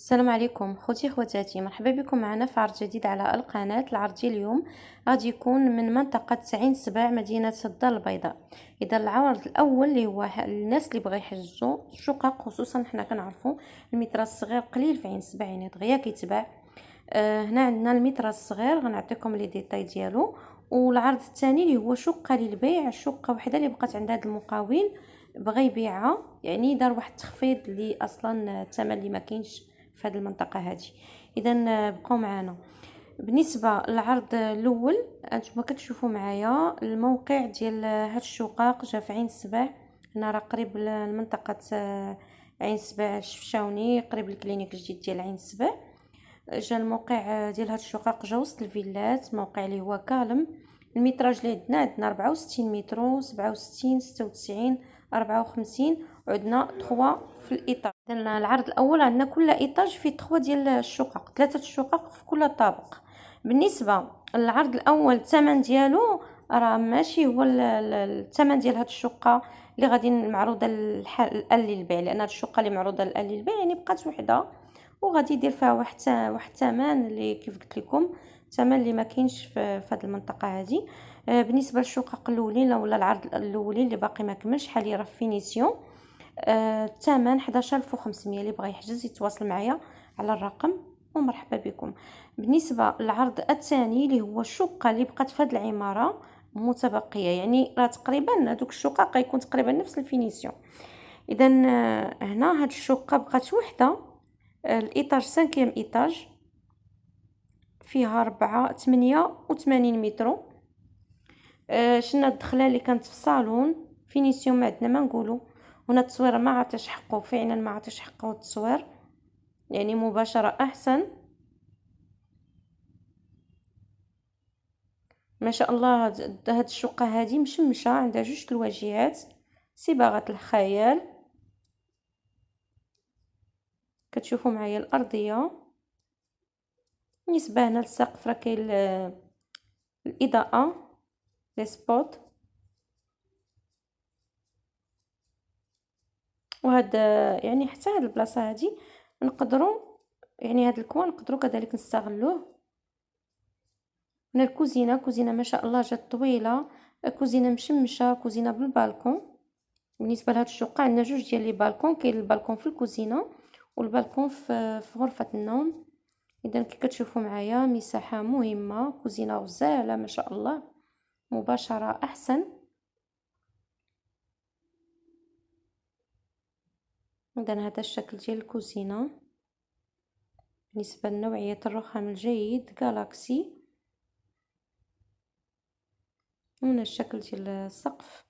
السلام عليكم خوتي خواتاتي، مرحبا بكم معنا في عرض جديد على القناة. العرض ديال اليوم غادي يكون من منطقة عين سبع مدينة الدار البيضاء. اذا العرض الاول اللي هو الناس اللي بغا يحجزوا الشقق، خصوصا حنا كنعرفوا المتر الصغير قليل في عين سبع، يعني دغيا كيتباع. هنا عندنا المتر الصغير غنعطيكم لي ديتاي ديالو. والعرض الثاني اللي هو شقة للبيع، شقة وحده اللي بقات عند هذا المقاول بغا يبيعها، يعني دار واحد التخفيض اللي اصلا الثمن اللي ما كاينش في هذه المنطقه هذه. اذا بقوا معنا. بالنسبه للعرض الاول، انتم كتشوفوا معايا الموقع ديال هاد الشقق جا في عين السبع. هنا راه قريب لمنطقه عين السبع الشفشاوني، قريب للكلينيك الجديد ديال عين السبع. جا الموقع ديال هاد الشقق جا وسط الفيلات، موقع اللي هو كالم. المتراج اللي عندنا 64 متر، 67 96 54، وعندنا 3 في الايطاج. اذا العرض الاول عندنا كل ايطاج فيه 3 ديال الشقق، 3 الشقق في كل طابق. بالنسبه للعرض الاول الثمن ديالو راه ماشي هو الثمن ديال هاد الشقه اللي غادي معروضه الان للبيع، لان هاد الشقه اللي معروضه الان للبيع يعني بقات وحده، وغادي يدير فيها واحد الثمن اللي كيف قلت لكم، ثمن اللي ما كاينش في هذه المنطقه هذه. بالنسبه للشقق الاولين ولا العرض الاولين اللي باقي ما كملش حاليا راه فينيسيون. الثمن 11500. اللي بغى يحجز يتواصل معايا على الرقم ومرحبا بكم. بالنسبه للعرض الثاني اللي هو الشقه اللي بقات في هذه العماره متبقيه، يعني راه تقريبا هذوك الشقق غيكون تقريبا نفس الفينيسيون. اذا هنا هاد الشقه بقات وحده، الايطاج 5 ايطاج، فيها 88 متر. شنا الدخله اللي كانت في الصالون فينيسيون، ما عندنا ما نقولوا. هنا التصوير ما عطاش حقه، فعلا ما عطاش حقه التصوير، يعني مباشره احسن ما شاء الله. هاد الشقه هذه مشمشه، عندها جوج الواجهات، صباغه الخيال. كتشوفوا معايا الارضيه. بالنسبه هنا للسقف راه كاين الاضاءه، لي سبوت. وهاد يعني حتى هاد البلاصه هادي نقدروا، يعني هاد الكوان نقدروا كذلك نستغلوه. هنا الكوزينه، كوزينه ما شاء الله جات طويله، كوزينه مشمشه، كوزينه بالبالكون. بالنسبه لهاد الشقه عندنا جوج ديال لي بالكون، كاين البالكون في الكوزينه والبالكون في غرفه النوم. اذا كي كتشوفوا معايا مساحه مهمه، كوزينه غزاله ما شاء الله، مباشره احسن. اذا هذا الشكل ديال الكوزينه. بالنسبه لنوعيه الرخام الجيد جالاكسي. هنا الشكل ديال السقف.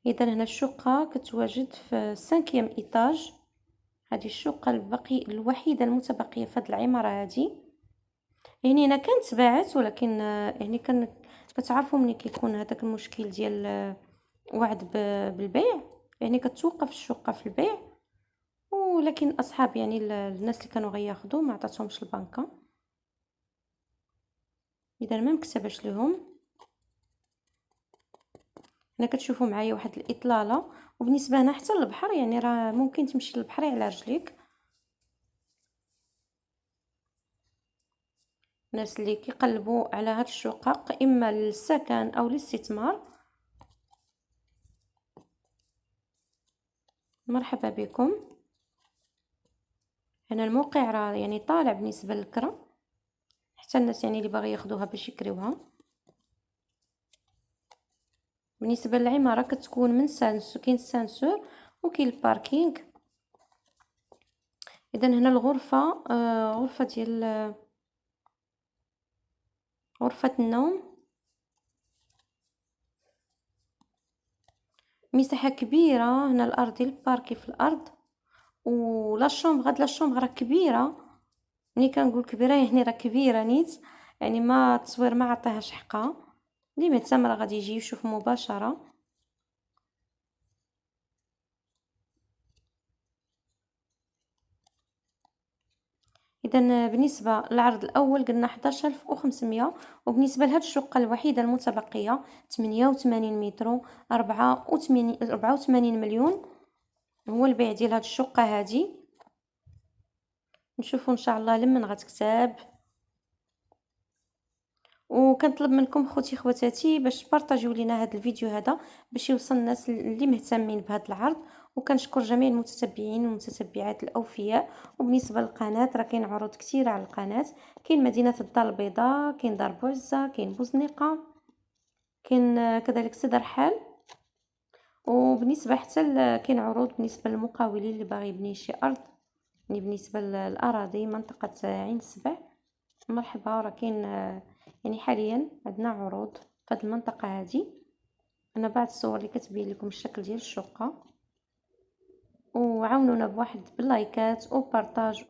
اذا هنا الشقه كتواجد في 5 ايطاج. هذه الشقه الوحيده المتبقيه في هذه العماره هذه. يعني انا كانت باعت، ولكن يعني كتعرفوا ملي كيكون هذاك المشكل ديال وعد بالبيع، يعني كتوقف الشقه في البيع. ولكن اصحاب يعني الناس اللي كانوا غياخذوا ما عطاتهمش البنكه، اذا ما مكتبش لهم. هنا كتشوفوا معايا واحد الاطلاله. وبالنسبه هنا حتى للبحر، يعني راه ممكن تمشي للبحر على رجليك. الناس اللي كيقلبوا على هاد الشقق اما للسكن او للاستثمار، مرحبا بكم. هنا الموقع راه يعني طالع بالنسبه للكرا، حتى الناس يعني اللي باغي ياخذوها باش يكريوها. بالنسبه للعماره كتكون من سانسور، كاين السانسور وكاين الباركينغ. اذا هنا الغرفه، غرفه ديال غرفه النوم، مساحه كبيره. هنا الارض ديال الباركي في الارض، ولا الشومبغ، هاد لا الشومبغ راه كبيره. ملي كنقول كبيره يعني راه كبيره نيت، يعني ما التصوير ما عطاهاش حقها. اللي مهتم راه غادي يجي يشوف مباشره. اذا بالنسبه للعرض الاول قلنا 11500، وبالنسبه لهاد الشقه الوحيده المتبقيه 88 متر، 84 مليون. هو البيع ديال هاد الشقة هادي. نشوفوا ان شاء الله لمن غتكتاب. وكنطلب منكم خوتي خواتاتي باش تبارطاجيو لينا هذا الفيديو هذا باش يوصل الناس اللي مهتمين بهذا العرض. وكنشكر جميع المتتبعين والمتتبعات الاوفياء. وبالنسبه للقناه راه كاين عروض كثيره على القناه. كاين مدينه الدار البيضاء، كاين دار بوعزه، كاين بوزنيقه، كاين كذلك سدر حال. وبالنسبه حتى كاين عروض بالنسبه للمقاولين اللي باغي يبني شي ارض، يعني بالنسبه للاراضي منطقه عين السبع. مرحبا، راه كاين يعني حاليا عندنا عروض في هذه المنطقه هذه. انا بعض الصور اللي كتبين لكم الشكل ديال الشقه. وعاونونا بواحد باللايكات وبارطاج